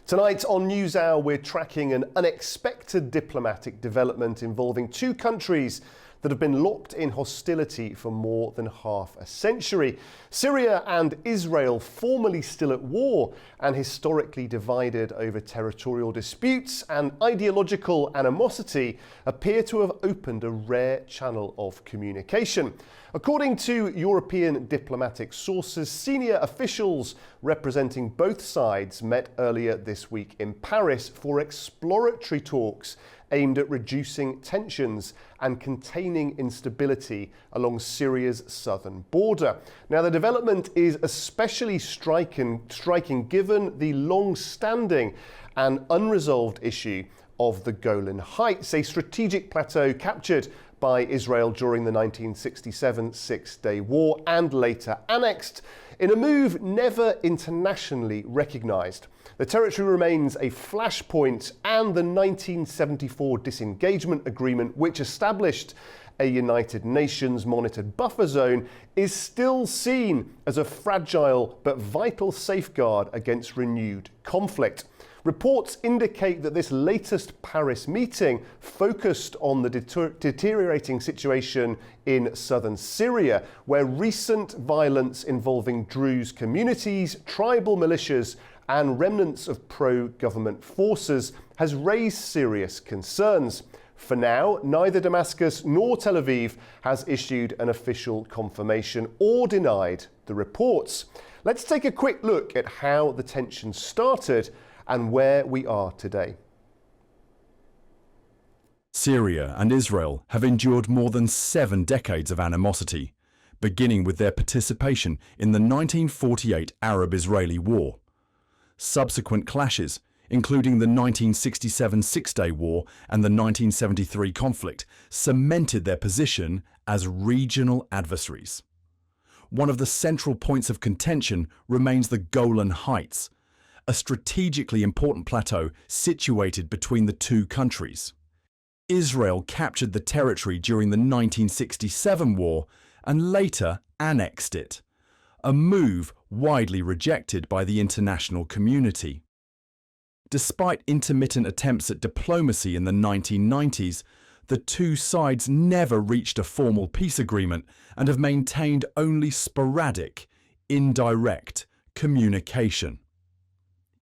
Tonight on Newshour, we're tracking an unexpected diplomatic development involving two countries that have been locked in hostility for more than half a century. Syria and Israel, formerly still at war and historically divided over territorial disputes and ideological animosity, appear to have opened a rare channel of communication. According to European diplomatic sources, senior officials representing both sides met earlier this week in Paris for exploratory talks aimed at reducing tensions and containing instability along Syria's southern border. Now, the development is especially striking given the long-standing and unresolved issue of the Golan Heights, a strategic plateau captured by Israel during the 1967 Six-Day War and later annexed in a move never internationally recognised. The territory remains a flashpoint, and the 1974 disengagement agreement, which established a United Nations monitored buffer zone, is still seen as a fragile but vital safeguard against renewed conflict. Reports indicate that this latest Paris meeting focused on the deteriorating situation in southern Syria, where recent violence involving Druze communities, tribal militias, and remnants of pro-government forces has raised serious concerns. For now, neither Damascus nor Tel Aviv has issued an official confirmation or denied the reports. Let's take a quick look at how the tension started and where we are today. Syria and Israel have endured more than 7 decades of animosity, beginning with their participation in the 1948 Arab-Israeli War. Subsequent clashes, including the 1967 Six-Day War and the 1973 conflict, cemented their position as regional adversaries. One of the central points of contention remains the Golan Heights, a strategically important plateau situated between the two countries. Israel captured the territory during the 1967 war and later annexed it, a move widely rejected by the international community. Despite intermittent attempts at diplomacy in the 1990s, the two sides never reached a formal peace agreement and have maintained only sporadic, indirect communication.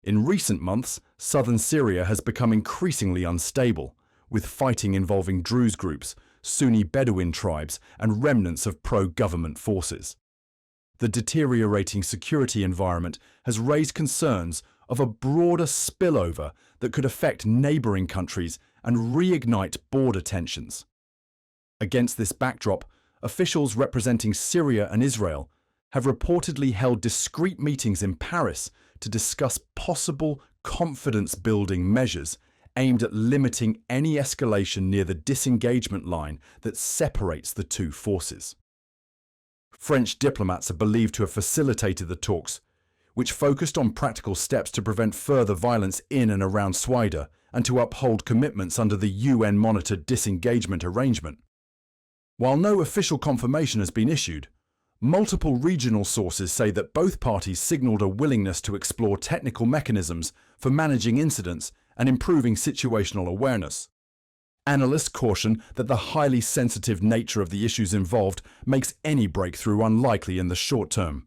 In recent months, southern Syria has become increasingly unstable, with fighting involving Druze groups, Sunni Bedouin tribes, and remnants of pro-government forces. The deteriorating security environment has raised concerns of a broader spillover that could affect neighbouring countries and reignite border tensions. Against this backdrop, officials representing Syria and Israel have reportedly held discreet meetings in Paris to discuss possible confidence-building measures aimed at limiting any escalation near the disengagement line that separates the two forces. French diplomats are believed to have facilitated the talks, which focused on practical steps to prevent further violence in and around Swaida and to uphold commitments under the UN-monitored disengagement arrangement. While no official confirmation has been issued, multiple regional sources say that both parties signalled a willingness to explore technical mechanisms for managing incidents and improving situational awareness. Analysts caution that the highly sensitive nature of the issues involved makes any breakthrough unlikely in the short term.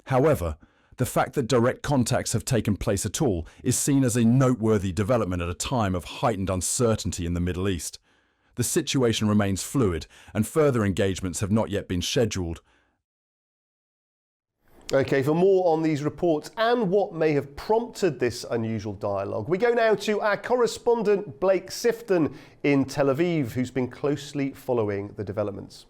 However, the fact that direct contacts have taken place at all is seen as a noteworthy development at a time of heightened uncertainty in the Middle East. The situation remains fluid, and further engagements have not yet been scheduled. Okay, for more on these reports and what may have prompted this unusual dialogue, we go now to our correspondent Blake Sifton in Tel Aviv, who's been closely following the developments.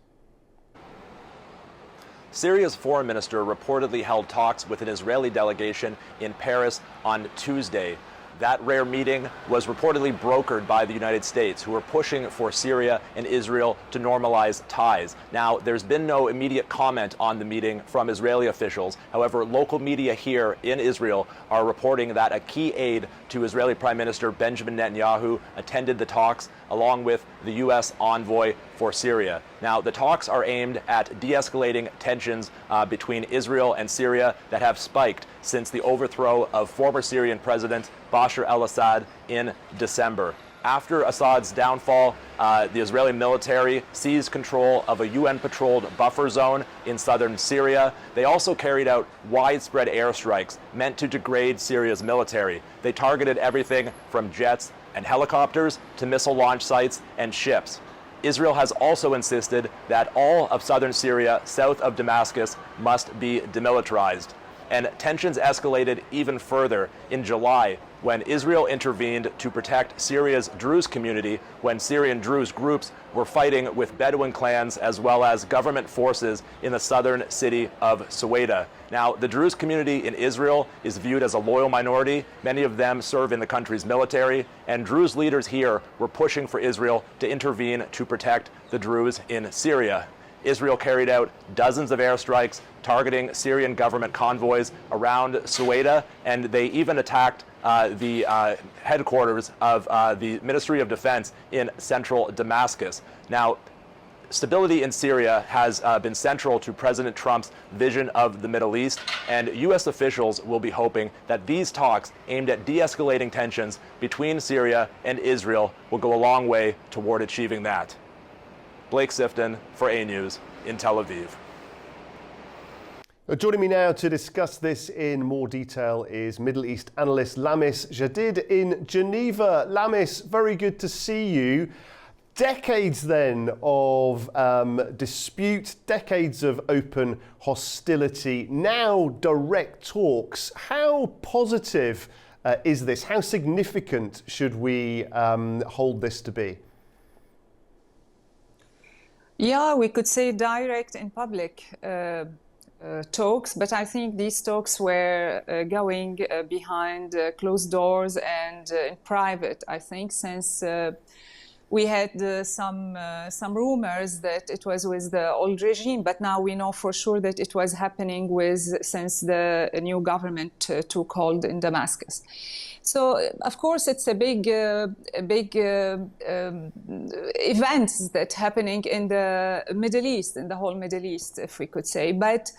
Syria's foreign minister reportedly held talks with an Israeli delegation in Paris on Tuesday. That rare meeting was reportedly brokered by the United States, who are pushing for Syria and Israel to normalize ties. Now, there's been no immediate comment on the meeting from Israeli officials. However, local media here in Israel are reporting that a key aide to Israeli Prime Minister Benjamin Netanyahu attended the talks, along with the U.S. envoy for Syria. Now, the talks are aimed at de-escalating tensions between Israel and Syria that have spiked since the overthrow of former Syrian President Bashar al-Assad in December. After Assad's downfall, the Israeli military seized control of a UN-patrolled buffer zone in southern Syria. They also carried out widespread airstrikes meant to degrade Syria's military. They targeted everything from jets and helicopters to missile launch sites and ships. Israel has also insisted that all of southern Syria south of Damascus must be demilitarized. And tensions escalated even further in July when Israel intervened to protect Syria's Druze community when Syrian Druze groups were fighting with Bedouin clans as well as government forces in the southern city of Suwaida. Now, the Druze community in Israel is viewed as a loyal minority. Many of them serve in the country's military, and Druze leaders here were pushing for Israel to intervene to protect the Druze in Syria. Israel carried out dozens of airstrikes targeting Syrian government convoys around Suwaida, and they even attacked the headquarters of the Ministry of Defense in central Damascus. Now, stability in Syria has been central to President Trump's vision of the Middle East, and U.S. officials will be hoping that these talks aimed at de-escalating tensions between Syria and Israel will go a long way toward achieving that. Blake Sifton for A News in Tel Aviv. Joining me now to discuss this in more detail is Middle East analyst Lamis Jadid in Geneva. Lamis, very good to see you. Decades then of dispute, decades of open hostility, now direct talks. How positive is this? How significant should we hold this to be? Yeah, we could say direct in public talks, but I think these talks were going behind closed doors and in private, I think, since we had some rumors that it was with the old regime, but now we know for sure that it was happening since the new government took hold in Damascus. So, of course, it's a big events that happening in the Middle East, in the whole Middle East, if we could say. But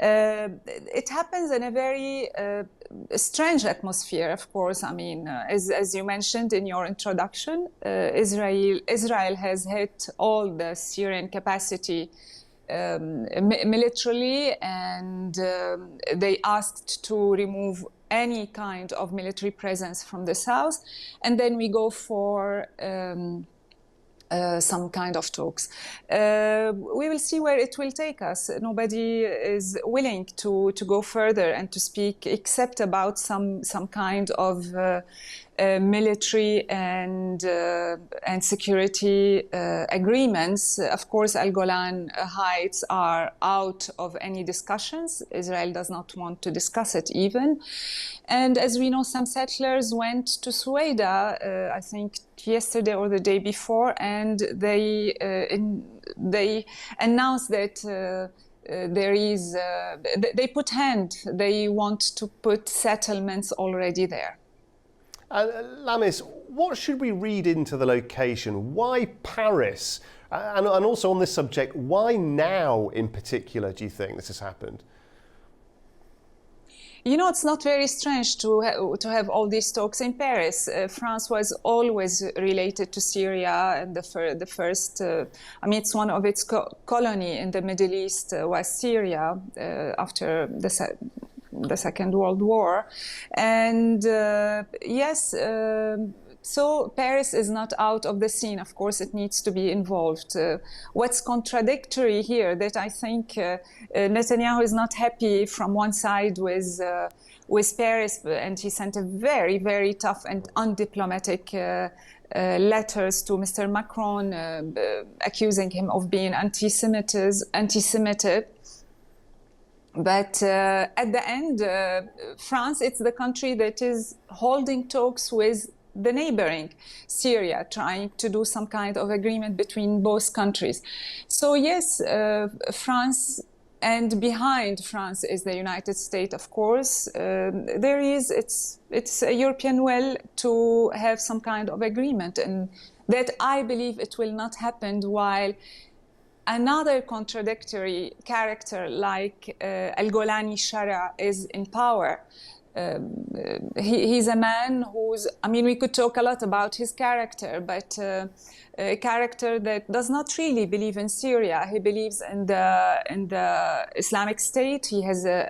it happens in a very strange atmosphere, of course. I mean, as you mentioned in your introduction, Israel has hit all the Syrian capacity militarily, and they asked to remove any kind of military presence from the south, and then we go for some kind of talks. We will see where it will take us. Nobody is willing to go further and to speak except about some kind of military and security agreements. Of course, Golan Heights are out of any discussions. Israel does not want to discuss it even. And as we know, some settlers went to Suwaida, I think yesterday or the day before, and they announced that they put hand. They want to put settlements already there. Lamis, what should we read into the location? Why Paris? And also on this subject, why now in particular do you think this has happened? You know, it's not very strange to have all these talks in Paris. France was always related to Syria, and the first, I mean, it's one of its colony in the Middle East was Syria after the Second World War. And yes, so Paris is not out of the scene. Of course, it needs to be involved. What's contradictory here that I think Netanyahu is not happy from one side with Paris, and he sent a very, very tough and undiplomatic letters to Mr. Macron accusing him of being anti-Semitic. But at the end, France, it's the country that is holding talks with the neighboring Syria, trying to do some kind of agreement between both countries. So yes, France, and behind France is the United States, of course. It's a European will to have some kind of agreement, and that I believe it will not happen while another contradictory character like Al-Golani Shara is in power. he's a man who's, I mean, we could talk a lot about his character, but a character that does not really believe in Syria. He believes in the Islamic State. He has a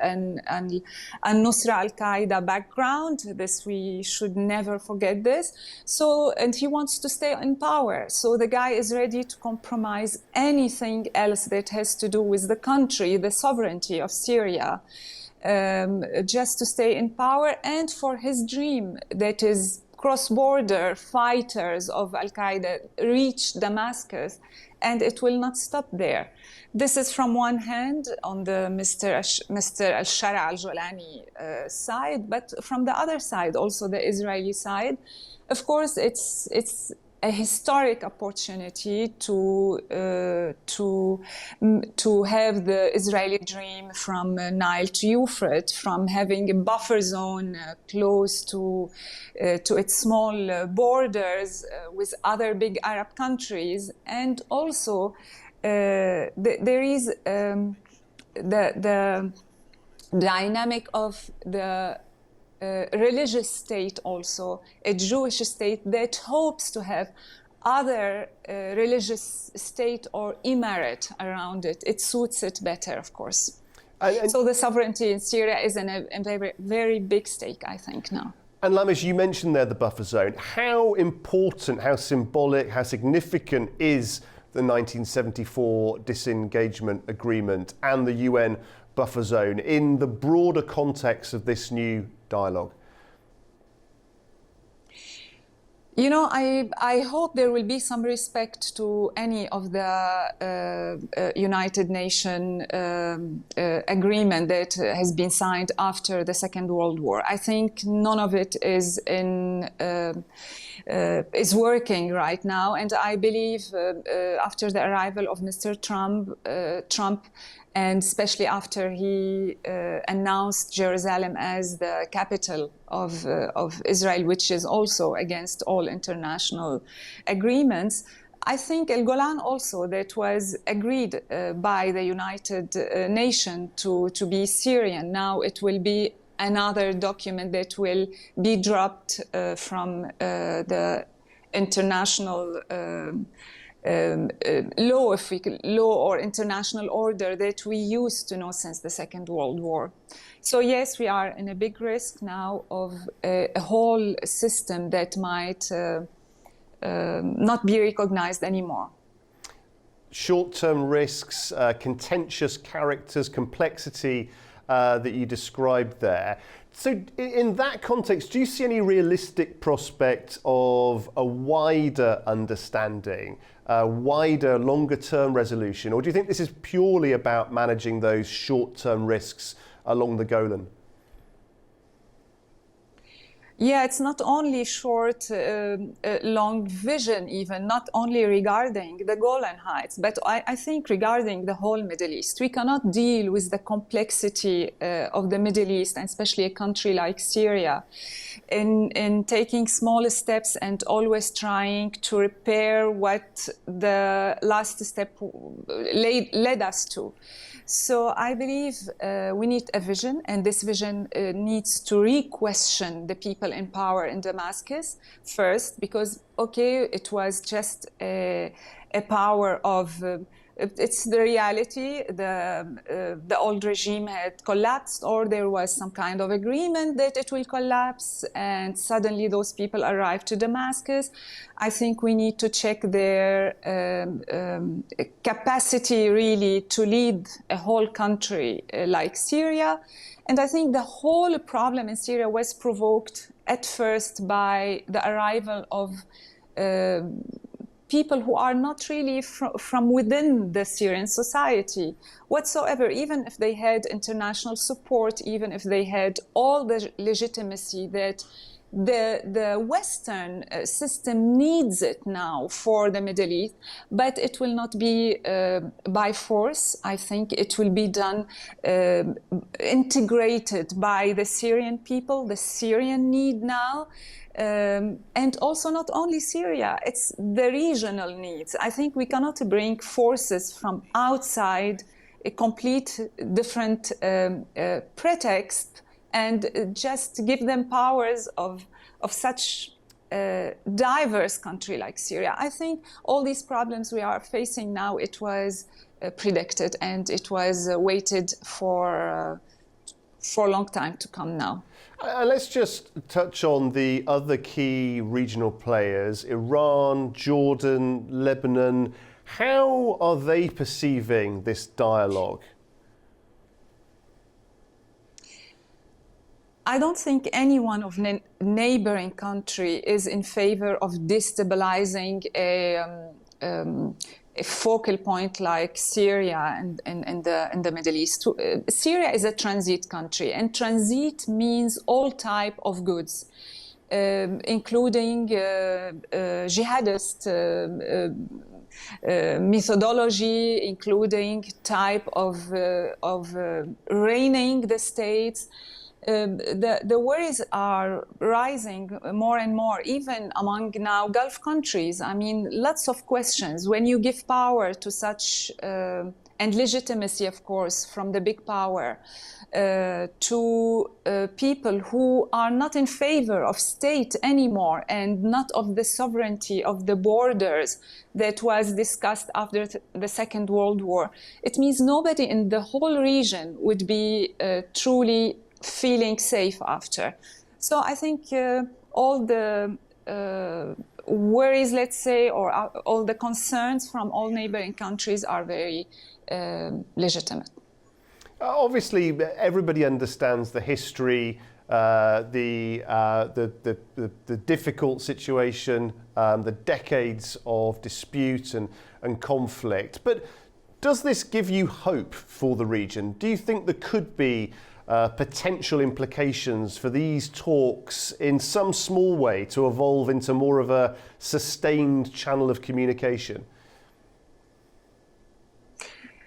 Nusra al-Qaeda background. This, we should never forget this. So, and he wants to stay in power. So the guy is ready to compromise anything else that has to do with the country, the sovereignty of Syria. Just to stay in power, and for his dream that is cross-border fighters of Al-Qaeda reach Damascus, and it will not stop there. This is from one hand on the Mr. al-Shara al-Jolani side, but from the other side, also the Israeli side, of course, it's a historic opportunity to have the Israeli dream from Nile to Euphrates, from having a buffer zone close to its small borders with other big Arab countries, and also there is the dynamic of the religious state, also a Jewish state that hopes to have other religious state or emirate around it. It suits it better, of course. So the sovereignty in Syria is in a very, very big stake, I think, now. And Lamesh, you mentioned there the buffer zone. How important, how symbolic, how significant is the 1974 disengagement agreement and the UN buffer zone in the broader context of this new dialogue? You know, I hope there will be some respect to any of the United Nations agreement that has been signed after the Second World War. I think none of it is working right now, and I believe after the arrival of Mr. Trump, and especially after he announced Jerusalem as the capital of Israel, which is also against all international agreements, I think El Golan also, that was agreed by the United Nations to be Syrian. Now it will be another document that will be dropped from the international law or international order that we used to know since the Second World War. So yes, we are in a big risk now of a whole system that might not be recognized anymore. Short-term risks, contentious characters, complexity that you described there. So in that context, do you see any realistic prospect of a wider understanding, a wider, longer-term resolution? Or do you think this is purely about managing those short-term risks along the Golan? Yeah, it's not only short, long vision even, not only regarding the Golan Heights, but I think regarding the whole Middle East. We cannot deal with the complexity of the Middle East, and especially a country like Syria, in taking small steps and always trying to repair what the last step led us to. So I believe we need a vision, and this vision needs to re-question the people in power in Damascus first, because, okay, it was just a power of, it's the reality, the old regime had collapsed, or there was some kind of agreement that it will collapse, and suddenly those people arrived to Damascus. I think we need to check their capacity really to lead a whole country like Syria. And I think the whole problem in Syria was provoked at first by the arrival of people who are not really from within the Syrian society whatsoever, even if they had international support, even if they had all the legitimacy that the Western system needs it now for the Middle East, but it will not be by force. I think it will be done integrated by the Syrian people, the Syrian need now. And also not only Syria, it's the regional needs. I think we cannot bring forces from outside, a complete different pretext, and just give them powers of such diverse country like Syria. I think all these problems we are facing now, it was predicted, and it was waited for a long time to come now. Let's just touch on the other key regional players, Iran, Jordan, Lebanon. How are they perceiving this dialogue? I don't think any one of neighboring country is in favor of destabilizing a focal point like Syria and in the Middle East. Syria is a transit country, and transit means all type of goods, including jihadist methodology, including type of reigning the states. The worries are rising more and more, even among now Gulf countries. I mean, lots of questions. When you give power to such, and legitimacy, of course, from the big power, to people who are not in favor of state anymore and not of the sovereignty of the borders that was discussed after the Second World War, it means nobody in the whole region would be truly feeling safe after. So I think all the worries, let's say, or all the concerns from all neighboring countries are very legitimate. Obviously, everybody understands the history, the difficult situation, the decades of dispute and conflict. But does this give you hope for the region? Do you think there could be potential implications for these talks in some small way to evolve into more of a sustained channel of communication?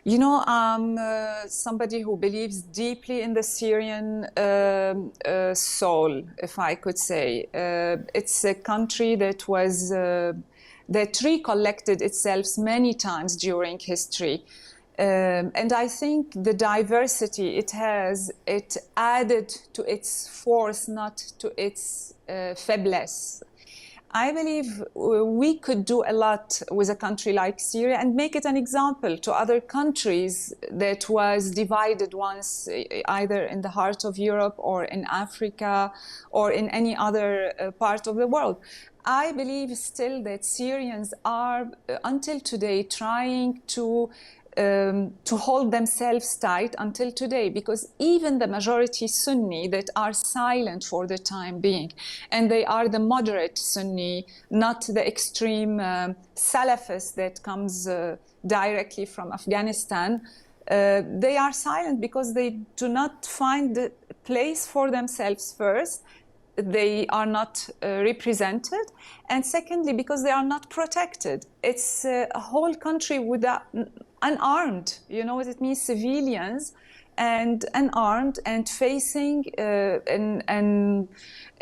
You know, I'm somebody who believes deeply in the Syrian soul, if I could say. It's a country that was that recollected itself many times during history. And I think the diversity it has, it added to its force, not to its faiblesse. I believe we could do a lot with a country like Syria and make it an example to other countries that was divided once, either in the heart of Europe or in Africa or in any other part of the world. I believe still that Syrians are, until today, trying to hold themselves tight until today, because even the majority Sunni that are silent for the time being, and they are the moderate Sunni, not the extreme Salafist that comes directly from Afghanistan, they are silent because they do not find the place for themselves first. They are not represented, and secondly, because they are not protected. It's a whole country without unarmed, you know what it means, civilians, and unarmed and facing an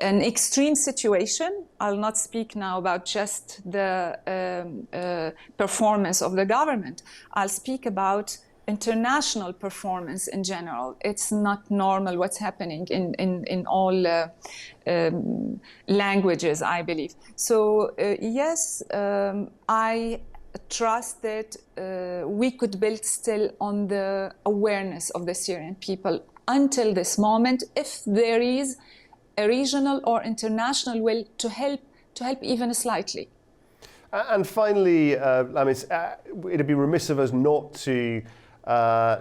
extreme situation. I'll not speak now about just the performance of the government. I'll speak about international performance in general. It's not normal what's happening in all languages, I believe. So yes, I trust that we could build still on the awareness of the Syrian people until this moment, if there is a regional or international will to help even slightly. And finally, it'd be remiss of us not to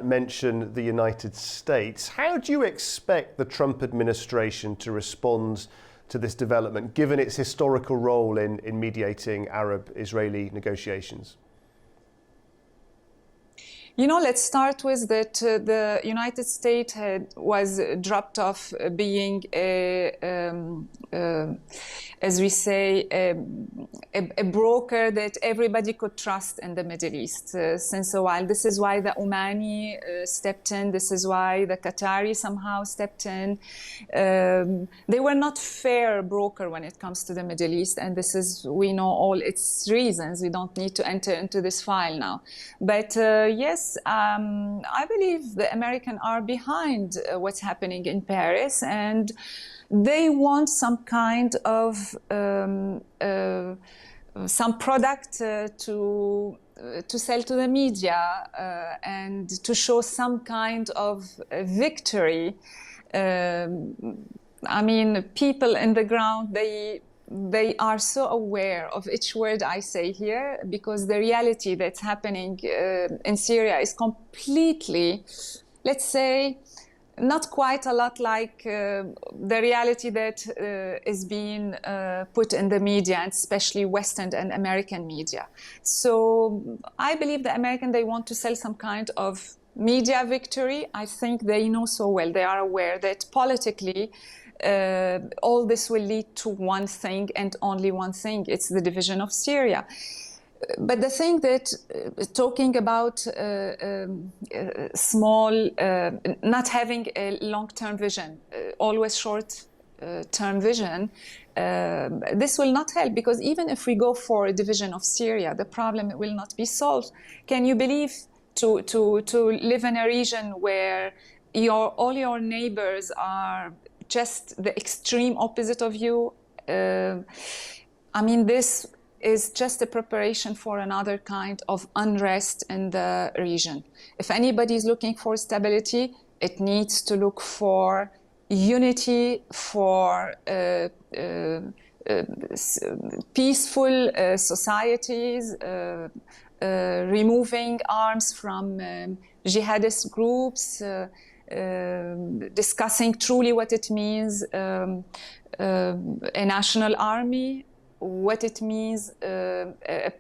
mention the United States. How do you expect the Trump administration to respond to this development, given its historical role in mediating Arab-Israeli negotiations? You know, let's start with that the United States was dropped off being as we say, a broker that everybody could trust in the Middle East since a while. This is why the Omani stepped in. This is why the Qatari somehow stepped in. They were not fair broker when it comes to the Middle East, and this is, we know all its reasons. We don't need to enter into this file now. But yes, Yes, I believe the Americans are behind what's happening in Paris, and they want some kind of some product to sell to the media and to show some kind of victory. I mean, people in the ground, they are so aware of each word I say here, because the reality that's happening in Syria is completely, let's say, not quite a lot like the reality that is being put in the media, and especially Western and American media. So I believe the Americans, they want to sell some kind of media victory. I think they know so well, they are aware that politically all this will lead to one thing and only one thing. It's the division of Syria. But the thing that talking about small, not having a long-term vision, always short-term vision, this will not help, because even if we go for a division of Syria, the problem will not be solved. Can you believe to live in a region where all your neighbors are just the extreme opposite of you? I mean, this is just a preparation for another kind of unrest in the region. If anybody is looking for stability, it needs to look for unity, for peaceful societies, removing arms from jihadist groups, discussing truly what it means, a national army, what it means, I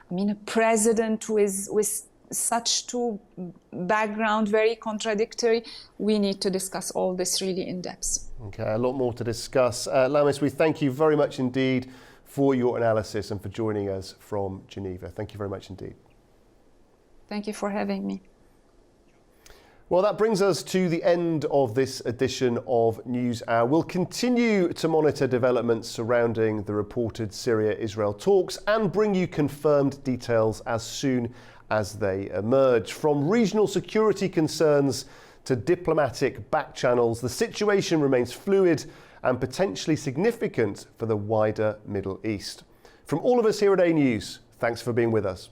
mean, a president with such two background, very contradictory. We need to discuss all this really in depth. Okay, a lot more to discuss. Lamis, we thank you very much indeed for your analysis and for joining us from Geneva. Thank you very much indeed. Thank you for having me. Well, that brings us to the end of this edition of Newshour. We'll continue to monitor developments surrounding the reported Syria-Israel talks and bring you confirmed details as soon as they emerge. From regional security concerns to diplomatic back channels, the situation remains fluid and potentially significant for the wider Middle East. From all of us here at A News, thanks for being with us.